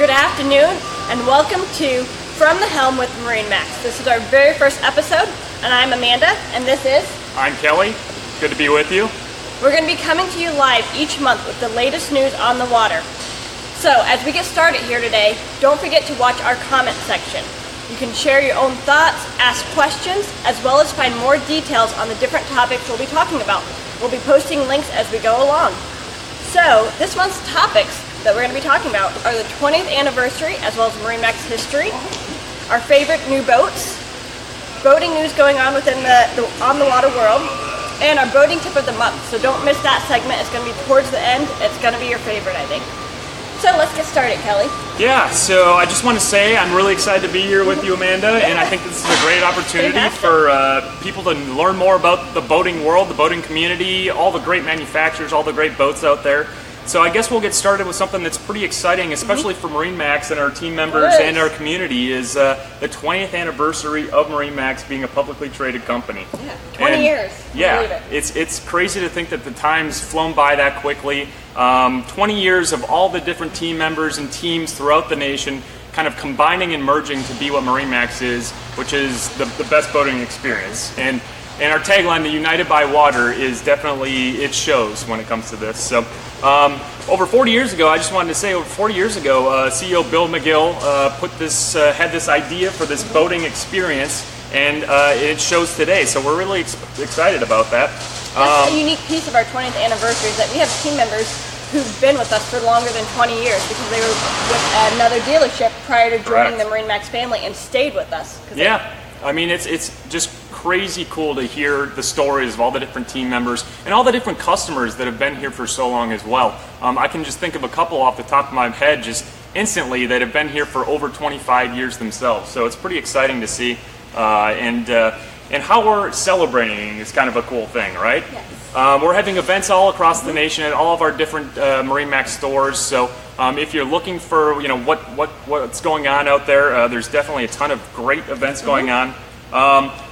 Good afternoon, and welcome to From the Helm with MarineMax. This is our very first episode, and I'm Amanda, and this is... I'm Kelly. Good to be with you. We're going to be coming to you live each month with the latest news on the water. So, as we get started here today, don't forget to watch our comment section. You can share your own thoughts, ask questions, as well as find more details on the different topics we'll be talking about. We'll be posting links as we go along. So, this month's topics that we're going to be talking about are the 20th anniversary, as well as MarineMax history, our favorite new boats, boating news going on within the on the water world, and our boating tip of the month. So don't miss that segment. It's going to be towards the end. It's going to be your favorite, I think. So let's get started, Kelly. Yeah, so I just want to say I'm really excited to be here with you, Amanda, and I think this is a great opportunity for people to learn more about the boating world, the boating community, all the great manufacturers, all the great boats out there. So I guess we'll get started with something that's pretty exciting, especially for MarineMax and our team members and our community, is the 20th anniversary of MarineMax being a publicly traded company. Yeah, 20 years. Yeah, it's crazy to think that the time's flown by that quickly. 20 years of all the different team members and teams throughout the nation kind of combining and merging to be what MarineMax is, which is the best boating experience. And our tagline, the United by Water, is definitely, it shows when it comes to this. So over 40 years ago, I just wanted to say, over 40 years ago, CEO Bill McGill had this idea for this boating experience, and it shows today. So we're really excited about that. That's a unique piece of our 20th anniversary, is that we have team members who've been with us for longer than 20 years because they were with another dealership prior to joining the MarineMax family and stayed with us. Yeah, I mean, it's just crazy cool to hear the stories of all the different team members and all the different customers that have been here for so long as well. I can just think of a couple off the top of my head just instantly that have been here for over 25 years themselves. So it's pretty exciting to see. And how we're celebrating is kind of a cool thing, right? Yes. We're having events all across the nation at all of our different MarineMax stores. So if you're looking for what's going on out there, there's definitely a ton of great events going on.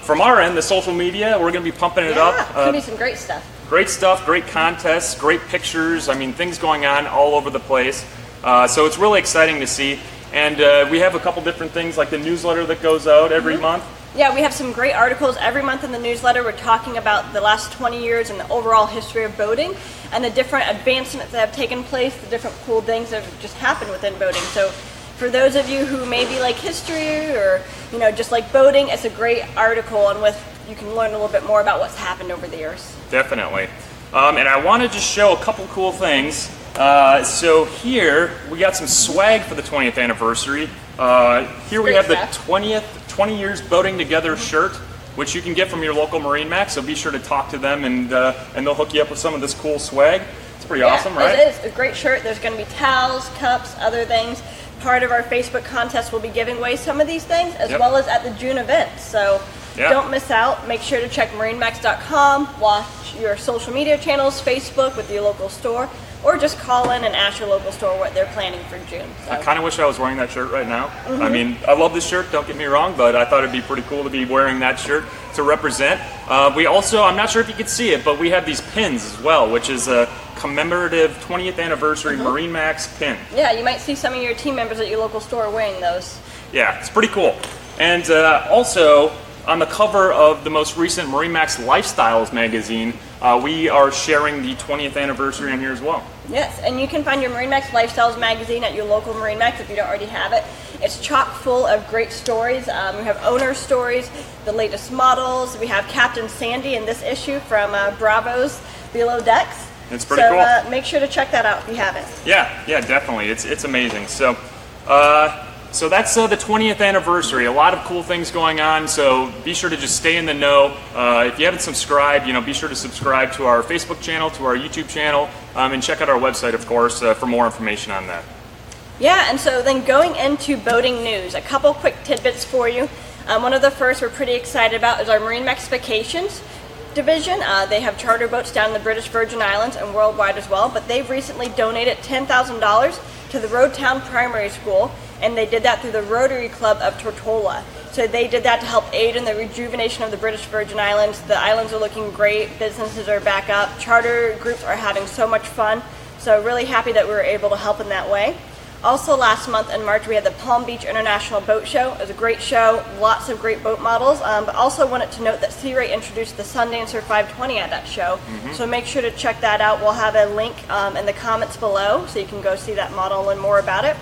From our end, the social media, we're going to be pumping it up. It's going to be some great stuff. Great stuff, great contests, great pictures. I mean, things going on all over the place. So it's really exciting to see. And we have a couple different things like the newsletter that goes out every month. Yeah, we have some great articles every month in the newsletter. We're talking about the last 20 years and the overall history of boating and the different advancements that have taken place, the different cool things that have just happened within boating. So for those of you who maybe like history or just like boating, it's a great article, and you can learn a little bit more about what's happened over the years. Definitely. And I want to just show a couple cool things. So here we got some swag for the 20th anniversary. Here we have the 20 years boating together shirt, which you can get from your local MarineMax. So be sure to talk to them, and they'll hook you up with some of this cool swag. It's pretty awesome, right? It is a great shirt. There's going to be towels, cups, other things. Part of our Facebook contest will be giving away some of these things, as well as at the June event. So don't miss out. Make sure to check MarineMax.com, watch your social media channels, Facebook with your local store, or just call in and ask your local store what they're planning for June. So. I kind of wish I was wearing that shirt right now. I mean, I love this shirt, don't get me wrong, but I thought it'd be pretty cool to be wearing that shirt to represent. We also, I'm not sure if you could see it, but we have these pins as well, which is a commemorative 20th anniversary MarineMax pin. Yeah, you might see some of your team members at your local store wearing those. Yeah, it's pretty cool. And also, on the cover of the most recent MarineMax Lifestyles magazine, we are sharing the 20th anniversary on here as well. Yes, and you can find your MarineMax Lifestyles magazine at your local MarineMax if you don't already have it. It's chock full of great stories. We have owner stories, the latest models. We have Captain Sandy in this issue from Bravo's Below Decks. It's pretty cool. So make sure to check that out if you haven't. Yeah, definitely. It's amazing. So that's the 20th anniversary. A lot of cool things going on, so be sure to just stay in the know. If you haven't subscribed, be sure to subscribe to our Facebook channel, to our YouTube channel, and check out our website, of course, for more information on that. Yeah, and so then going into boating news, a couple quick tidbits for you. One of the first we're pretty excited about is our MarineMax Vacations division. They have charter boats down in the British Virgin Islands and worldwide as well, but they've recently donated $10,000 to the Roadtown Primary School, and they did that through the Rotary Club of Tortola. So they did that to help aid in the rejuvenation of the British Virgin Islands. The islands are looking great, businesses are back up, charter groups are having so much fun, so really happy that we were able to help in that way. Also, last month in March, we had the Palm Beach International Boat Show. It was a great show, lots of great boat models, but also wanted to note that Sea Ray introduced the Sundancer 520 at that show, so make sure to check that out. We'll have a link in the comments below, so you can go see that model and learn more about it.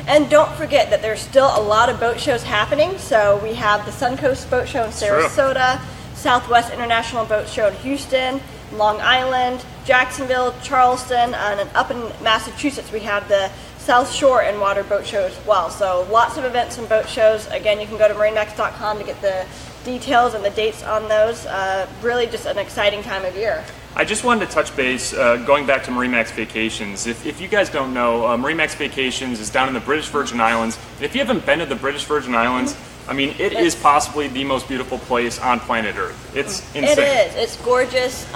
And don't forget that there's still a lot of boat shows happening, so we have the Suncoast Boat Show in Sarasota, Southwest International Boat Show in Houston, Long Island, Jacksonville, Charleston, and up in Massachusetts we have the South Shore and Water Boat Show as well. So lots of events and boat shows. Again, you can go to MarineMax.com to get the details and the dates on those. Really just an exciting time of year. I just wanted to touch base, going back to MarineMax Vacations. If you guys don't know, MarineMax Vacations is down in the British Virgin Islands. And if you haven't been to the British Virgin Islands, I mean, it is possibly the most beautiful place on planet Earth. It's insane. It is. It's gorgeous.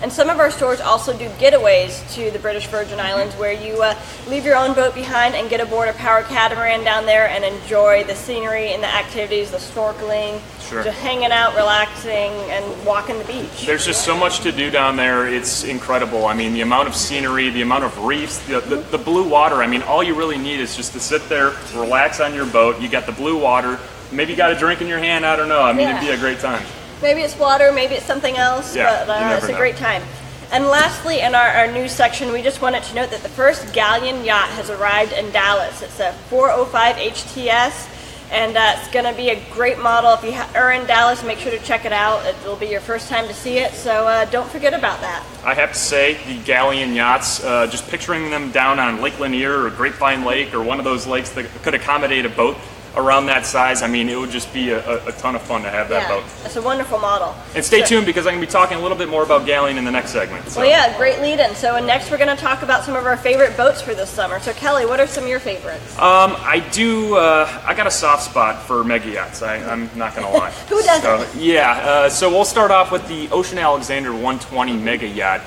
And some of our stores also do getaways to the British Virgin Islands where you leave your own boat behind and get aboard a power catamaran down there and enjoy the scenery and the activities, the snorkeling, just hanging out, relaxing, and walking the beach. There's just so much to do down there. It's incredible. I mean, the amount of scenery, the amount of reefs, the blue water. I mean, all you really need is just to sit there, relax on your boat. You got the blue water. Maybe you got a drink in your hand. I don't know. I mean, it'd be a great time. Maybe it's water, maybe it's something else, but it's a great time. And lastly, in our news section, we just wanted to note that the first Galeon yacht has arrived in Dallas. It's a 405 HTS, and it's going to be a great model. If you are in Dallas, make sure to check it out. It will be your first time to see it, so don't forget about that. I have to say, the Galeon Yachts, just picturing them down on Lake Lanier or Grapevine Lake or one of those lakes that could accommodate a boat around that size, I mean, it would just be a ton of fun to have that boat. It's a wonderful model. And stay tuned because I'm going to be talking a little bit more about Galeon in the next segment. So. Well, yeah, great lead-in. So next we're going to talk about some of our favorite boats for this summer. So Kelly, what are some of your favorites? I got a soft spot for mega yachts. I'm not going to lie. Who doesn't? So we'll start off with the Ocean Alexander 120 mega yacht.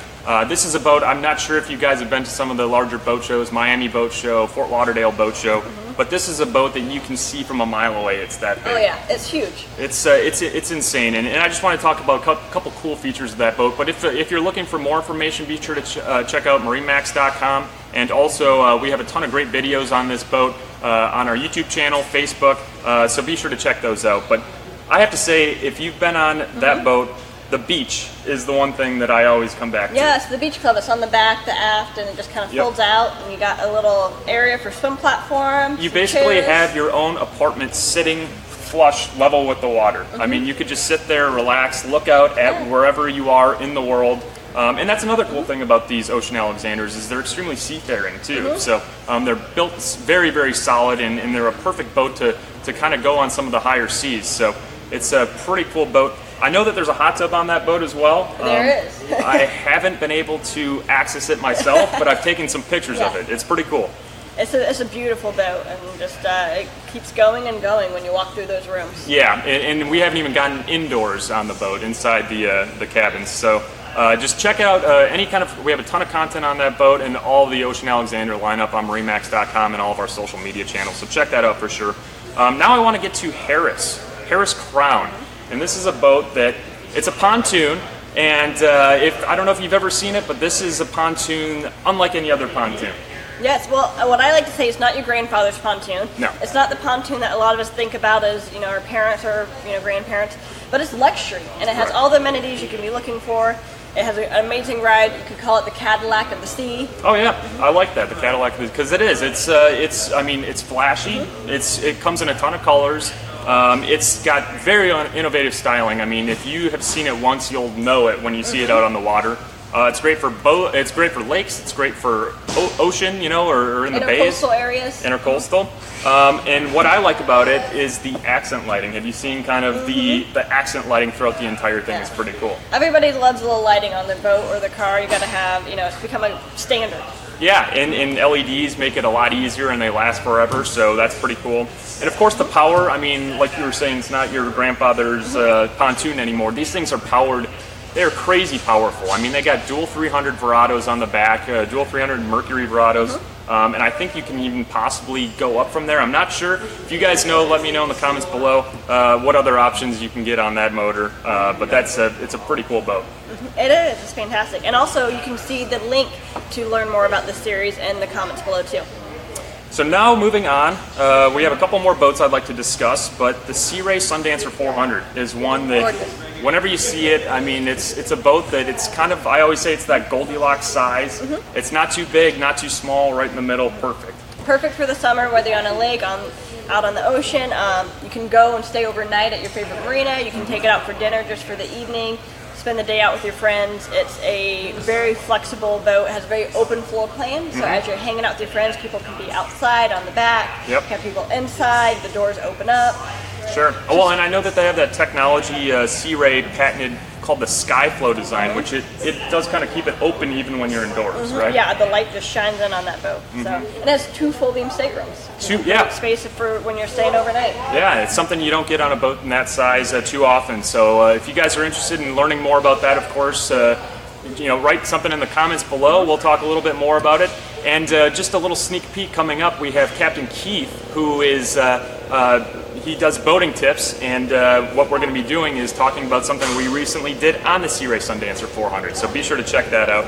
This is a boat, I'm not sure if you guys have been to some of the larger boat shows, Miami Boat Show, Fort Lauderdale Boat Show, but this is a boat that you can see from a mile away. It's that big. Oh yeah, it's huge. It's insane, and I just want to talk about a couple cool features of that boat, but if you're looking for more information, be sure to check out MarineMax.com, and also we have a ton of great videos on this boat on our YouTube channel, Facebook, so be sure to check those out. But I have to say, if you've been on that boat, the beach is the one thing that I always come back to. Yes, the beach club. It's on the back, the aft, and it just kind of folds out, and you got a little area for swim platform. You basically have your own apartment sitting flush level with the water. I mean, you could just sit there, relax, look out at wherever you are in the world. And that's another cool thing about these Ocean Alexanders is they're extremely seafaring too. So they're built very, very solid, and they're a perfect boat to kind of go on some of the higher seas. So it's a pretty cool boat. I know that there's a hot tub on that boat as well. There is. I haven't been able to access it myself, but I've taken some pictures of it. It's pretty cool. It's a beautiful boat, and just it keeps going and going when you walk through those rooms. Yeah, and we haven't even gotten indoors on the boat, inside the cabins. So just check out we have a ton of content on that boat and all the Ocean Alexander lineup on MarineMax.com and all of our social media channels. So check that out for sure. Now I want to get to Harris Crown. And this is a boat that, it's a pontoon, and I don't know if you've ever seen it, but this is a pontoon unlike any other pontoon. Yes, well, what I like to say is not your grandfather's pontoon. No. It's not the pontoon that a lot of us think about as, our parents or, grandparents, but it's luxury, and it has all the amenities you can be looking for. It has an amazing ride. You could call it the Cadillac of the sea. Oh yeah, I like that, the Cadillac, because it is. It's flashy. It comes in a ton of colors. It's got very innovative styling. I mean, if you have seen it once, you'll know it when you see it out on the water. It's great for it's great for lakes. It's great for ocean, or in the bays. Intercoastal areas. Intercoastal. And what I like about it is the accent lighting. Have you seen kind of the accent lighting throughout the entire thing? It's pretty cool. Everybody loves a little lighting on their boat or the car. You got to have, it's become a standard. Yeah, and LEDs make it a lot easier, and they last forever, so that's pretty cool. And of course the power, I mean, like you were saying, it's not your grandfather's pontoon anymore. These things are powered, they're crazy powerful. I mean, they got dual 300 Verados on the back, dual 300 Mercury Verados, and I think you can even possibly go up from there. I'm not sure. If you guys know, let me know in the comments below what other options you can get on that motor, but it's a pretty cool boat. It is. It's fantastic. And also, you can see the link to learn more about this series in the comments below, too. So now moving on, we have a couple more boats I'd like to discuss, but the Sea Ray Sundancer 400 is one that whenever you see it, I mean, it's a boat that it's kind of, I always say it's that Goldilocks size. It's not too big, not too small, right in the middle, perfect. Perfect for the summer, whether you're on a lake, out on the ocean. You can go and stay overnight at your favorite marina. You can take it out for dinner just for the evening. Spend the day out with your friends. It's a very flexible boat. It has a very open floor plan. So as you're hanging out with your friends, people can be outside on the back. Yep. Have people inside. The doors open up. Sure. Oh, well, and I know that they have that technology Sea Ray patented called the Skyflow design, which it does kind of keep it open even when you're indoors, right? Yeah, the light just shines in on that boat. So it has 2 full beam staterooms. Space for when you're staying overnight. Yeah, it's something you don't get on a boat in that size too often. So if you guys are interested in learning more about that, of course, write something in the comments below. We'll talk a little bit more about it. And just a little sneak peek coming up, we have Captain Keith, who is he does boating tips, and what we're going to be doing is talking about something we recently did on the Sea Ray Sundancer 400. So be sure to check that out.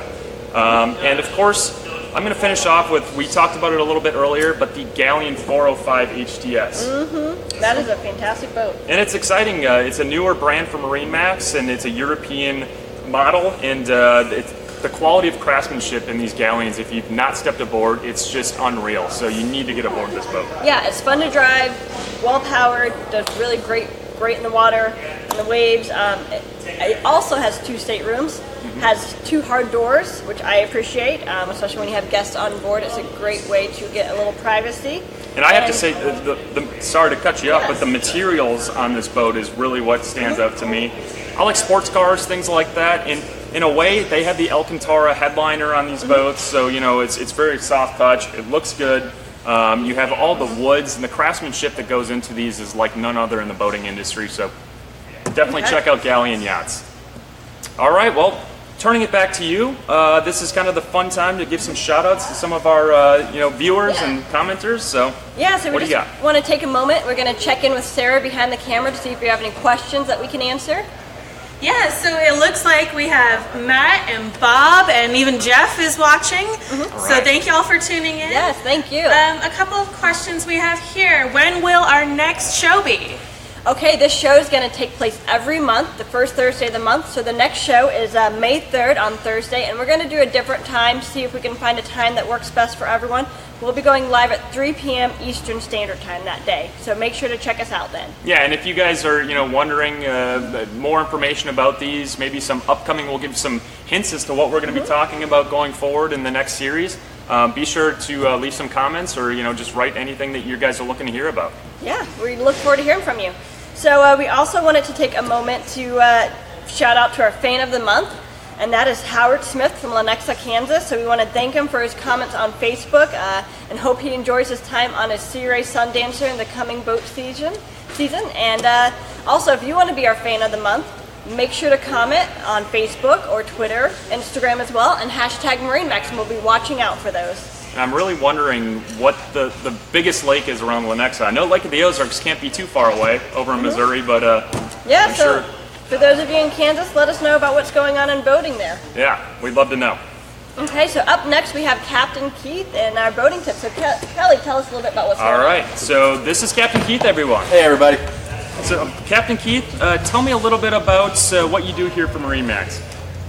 And of course, I'm going to finish off with, we talked about it a little bit earlier, but the Galeon 405 HTS. That is a fantastic boat. And it's exciting. It's a newer brand for MarineMax, and it's a European model, and the quality of craftsmanship in these Galeons, if you've not stepped aboard, it's just unreal. So you need to get aboard this boat. Yeah, it's fun to drive, well powered, does really great in the water and the waves. It also has 2 staterooms, has 2 hard doors, which I appreciate, especially when you have guests on board. It's a great way to get a little privacy. And I have to say, sorry to cut you up, but the materials on this boat is really what stands out to me. I like sports cars, things like that, and in a way, they have the Alcantara headliner on these boats, so it's very soft touch. It looks good. You have all the woods, and the craftsmanship that goes into these is like none other in the boating industry. So definitely check out Galeon Yachts. All right, well, turning it back to you. This is kind of the fun time to give some shout-outs to some of our viewers and commenters. So so we just want to take a moment. We're going to check in with Sarah behind the camera to see if you have any questions that we can answer. Yeah, so it looks like we have Matt and Bob and even Jeff is watching. So thank you all for tuning in. Yes, thank you. A couple of questions we have here. When will our next show be? Okay, this show is going to take place every month, the first Thursday of the month. So the next show is May 3rd on Thursday, and we're going to do a different time to see if we can find a time that works best for everyone. We'll be going live at 3 p.m. Eastern Standard Time that day, so make sure to check us out then. Yeah, and if you guys are wondering more information about these, maybe some upcoming, we'll give some hints as to what we're going to be talking about going forward in the next series. Be sure to leave some comments or just write anything that you guys are looking to hear about. Yeah, we look forward to hearing from you. So we also wanted to take a moment to shout out to our fan of the month, and that is Howard Smith from Lenexa, Kansas. So we want to thank him for his comments on Facebook and hope he enjoys his time on his Sea Ray Sundancer in the coming boat season. And also, if you want to be our fan of the month, make sure to comment on Facebook or Twitter, Instagram as well, and hashtag MarineMax, and we'll be watching out for those. And I'm really wondering what the biggest lake is around Lenexa. I know Lake of the Ozarks can't be too far away over in Missouri, but I'm sure. For those of you in Kansas, let us know about what's going on in boating there. Yeah, we'd love to know. Okay, so up next we have Captain Keith and our boating tips. So Kelly, tell us a little bit about what's going on. All right, so this is Captain Keith, everyone. Hey, everybody. So, Captain Keith, tell me a little bit about what you do here for MarineMax.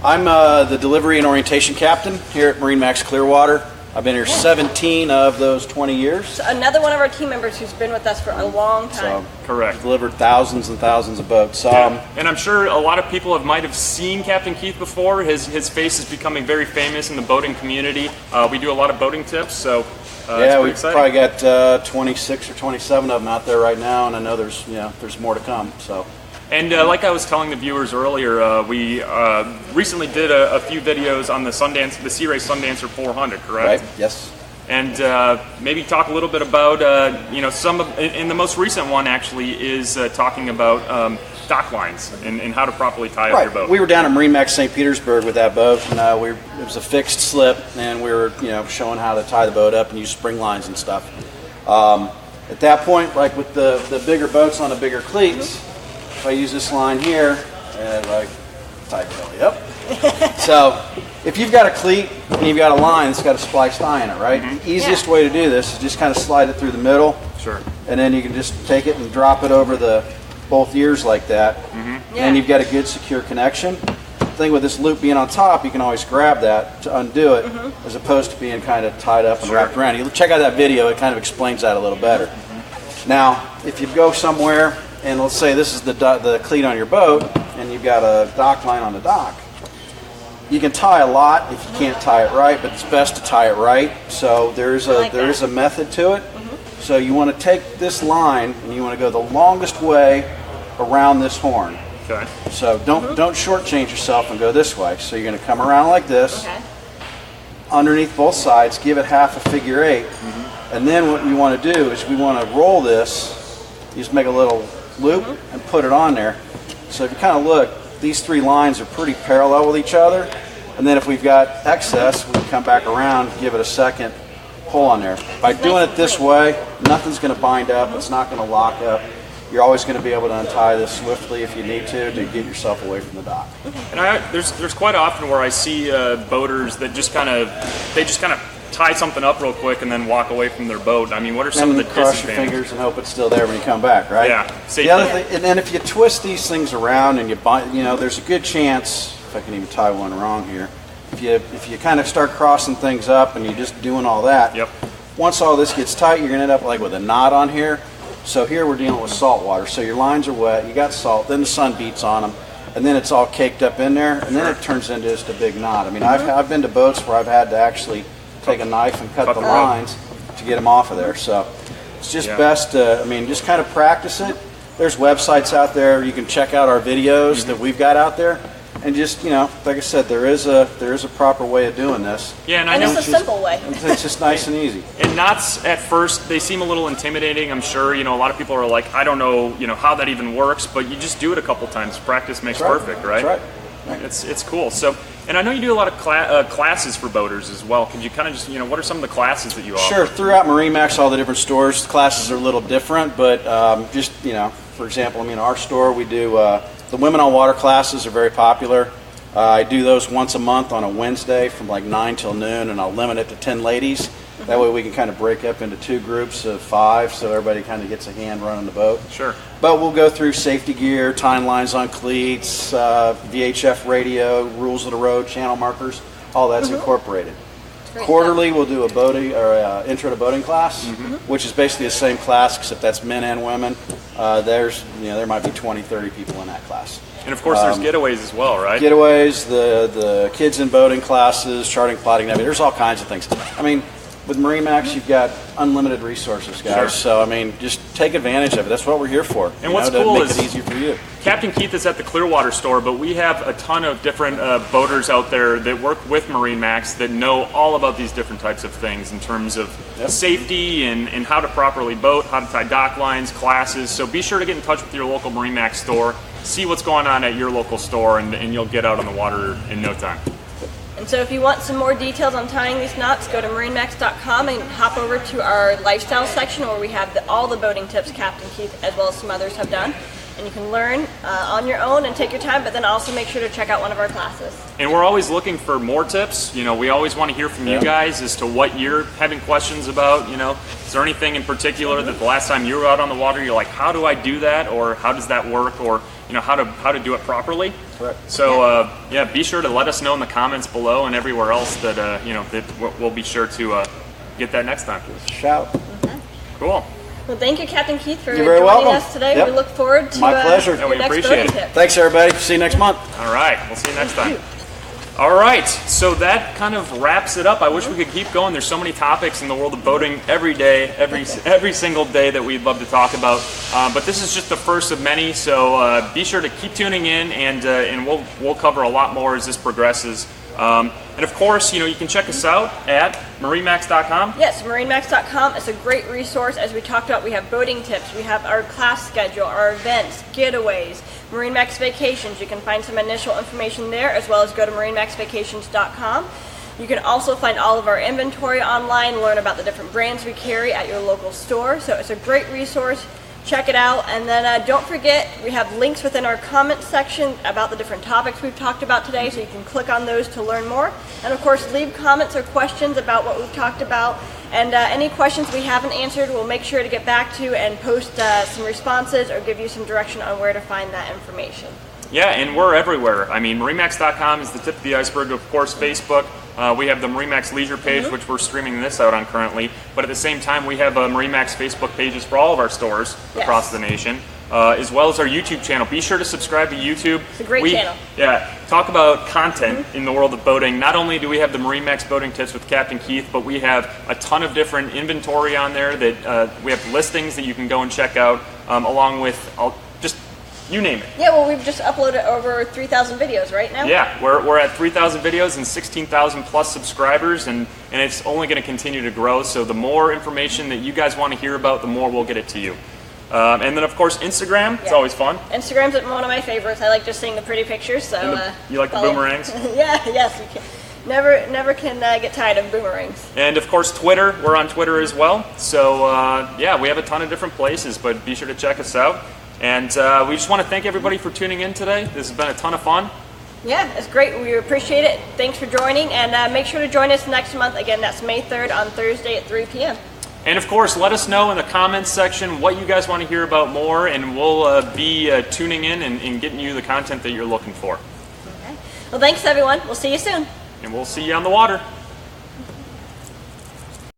I'm the delivery and orientation captain here at MarineMax Clearwater. I've been here 17 of those 20 years. So another one of our team members who's been with us for a long time. So, correct. Delivered thousands and thousands of boats. And I'm sure a lot of people might have seen Captain Keith before. His face is becoming very famous in the boating community. We do a lot of boating tips, so we've probably got 26 or 27 of them out there right now, and I know there's more to come. So. And like I was telling the viewers earlier, we recently did a few videos on the Sea Ray Sundancer 400, correct? Right. Yes. And maybe talk a little bit about in the most recent one actually is talking about dock lines and how to properly tie up your boat. We were down at MarineMax St. Petersburg with that boat, and it was a fixed slip, and we were showing how to tie the boat up and use spring lines and stuff. At that point, like with the bigger boats on the bigger cleats. If I use this line here, and tie it belly up. So if you've got a cleat and you've got a line that's got a spliced eye in it, right? The easiest way to do this is just kind of slide it through the middle. Sure. And then you can just take it and drop it over both ears like that. And you've got a good secure connection. The thing with this loop being on top, you can always grab that to undo it, as opposed to being kind of tied up and wrapped around. You check out that video; it kind of explains that a little better. Now, if you go somewhere, and let's say this is the cleat on your boat, and you've got a dock line on the dock, you can tie a lot if you can't tie it right, but it's best to tie it right. So there is a method to it. So you want to take this line and you want to go the longest way around this horn. Okay. So don't shortchange yourself and go this way. So you're going to come around like this, underneath both sides, give it half a figure eight, and then what we want to do is we want to roll this. You just make a little loop and put it on there. So if you kind of look, these three lines are pretty parallel with each other, and then if we've got excess, we can come back around, give it a second pull on there. By doing it this way, nothing's going to bind up, it's not going to lock up. You're always going to be able to untie this swiftly if you need to get yourself away from the dock. And there's quite often where I see boaters that just kind of tie something up real quick and then walk away from their boat. I mean, what are some of the disadvantages? Cross your fingers and hope it's still there when you come back, right? Yeah. The other thing, and then if you twist these things around and there's a good chance, if I can even tie one wrong here, if you kind of start crossing things up and you're just doing all that, once all this gets tight, you're going to end up like with a knot on here. So here we're dealing with salt water. So your lines are wet, you got salt, then the sun beats on them, and then it's all caked up in there, and then it turns into just a big knot. I mean, I've been to boats where I've had to actually take a knife and cut the lines to get them off of there. So it's just best to, just kind of practice it. There's websites out there. You can check out our videos that we've got out there. And just, like I said, there is a proper way of doing this. Yeah, and it's a simple way. It's just nice and easy. And knots at first, they seem a little intimidating, I'm sure. A lot of people are like, I don't know, how that even works, but you just do it a couple times. Practice makes perfect, right? That's right. It's cool. So, and I know you do a lot of classes for boaters as well. Could you kind of just, what are some of the classes that you offer? Sure. Throughout MarineMax, all the different stores, the classes are a little different, but just, for example, our store, we do the Women on Water classes are very popular. I do those once a month on a Wednesday from like 9 till noon, and I'll limit it to 10 ladies. That way we can kind of break up into 2 groups of 5, so everybody kind of gets a hand running the boat. Sure. But we'll go through safety gear, tying lines on cleats, VHF radio, rules of the road, channel markers, all that's incorporated. Quarterly, we'll do a boating or intro to boating class, which is basically the same class except that's men and women. There might be 20, 30 people in that class. And of course, there's getaways as well, right? Getaways, the kids in boating classes, charting, plotting. There's all kinds of things. With MarineMax, you've got unlimited resources, guys. Sure. So, just take advantage of it. That's what we're here for. And what's cool to make is it easier for you. Captain Keith is at the Clearwater store, but we have a ton of different boaters out there that work with MarineMax that know all about these different types of things in terms of safety and how to properly boat, how to tie dock lines, classes. So be sure to get in touch with your local MarineMax store, see what's going on at your local store, and you'll get out on the water in no time. And so if you want some more details on tying these knots, go to MarineMax.com and hop over to our lifestyle section where we have all the boating tips Captain Keith as well as some others have done. And you can learn on your own and take your time, but then also make sure to check out one of our classes. And we're always looking for more tips. We always want to hear from you guys as to what you're having questions about. Is there anything in particular that the last time you were out on the water, you're like, how do I do that? Or how does that work? Or, how to do it properly? Correct. So, be sure to let us know in the comments below and everywhere else that, that we'll be sure to get that next time. Shout. Cool. Well, thank you, Captain Keith, for joining us today. Yep. We look forward to my pleasure. Your next appreciate boating tip. Thanks, everybody. See you next month. All right. We'll see you next time. All right, so that kind of wraps it up. I wish we could keep going. There's so many topics in the world of boating every day, every single day that we'd love to talk about. But this is just the first of many, so be sure to keep tuning in, and we'll cover a lot more as this progresses. And of course, you can check us out at MarineMax.com. Yes, MarineMax.com. It's a great resource. As we talked about, we have boating tips, we have our class schedule, our events, getaways, MarineMax Vacations. You can find some initial information there, as well as go to MarineMaxVacations.com. You can also find all of our inventory online, learn about the different brands we carry at your local store. So it's a great resource. Check it out, and then don't forget, we have links within our comment section about the different topics we've talked about today, so you can click on those to learn more. And of course, leave comments or questions about what we've talked about, and any questions we haven't answered, we'll make sure to get back to and post some responses or give you some direction on where to find that information. Yeah, and we're everywhere. I mean, MarineMax.com is the tip of the iceberg. Of course, Facebook. We have the MarineMax Leisure page, which we're streaming this out on currently. But at the same time, we have MarineMax Facebook pages for all of our stores across the nation, as well as our YouTube channel. Be sure to subscribe to YouTube. It's a great channel. Yeah, talk about content in the world of boating. Not only do we have the MarineMax Boating Tips with Captain Keith, but we have a ton of different inventory on there that we have listings that you can go and check out, along with just you name it. Yeah, well, we've just uploaded over 3,000 videos right now. Yeah, we're at 3,000 videos and 16,000 plus subscribers, and it's only going to continue to grow. So the more information that you guys want to hear about, the more we'll get it to you. And then, of course, Instagram. It's always fun. Instagram's one of my favorites. I like just seeing the pretty pictures. So you like the boomerangs? Yes, you can. Never can get tired of boomerangs. And of course, Twitter. We're on Twitter as well. So yeah, we have a ton of different places, but be sure to check us out. And we just want to thank everybody for tuning in today. This has been a ton of fun. Yeah, it's great. We appreciate it. Thanks for joining, and make sure to join us next month. Again, that's May 3rd on Thursday at 3 p.m. And of course, let us know in the comments section what you guys want to hear about more, and we'll be tuning in and getting you the content that you're looking for. Okay. Well, thanks everyone. We'll see you soon. And we'll see you on the water.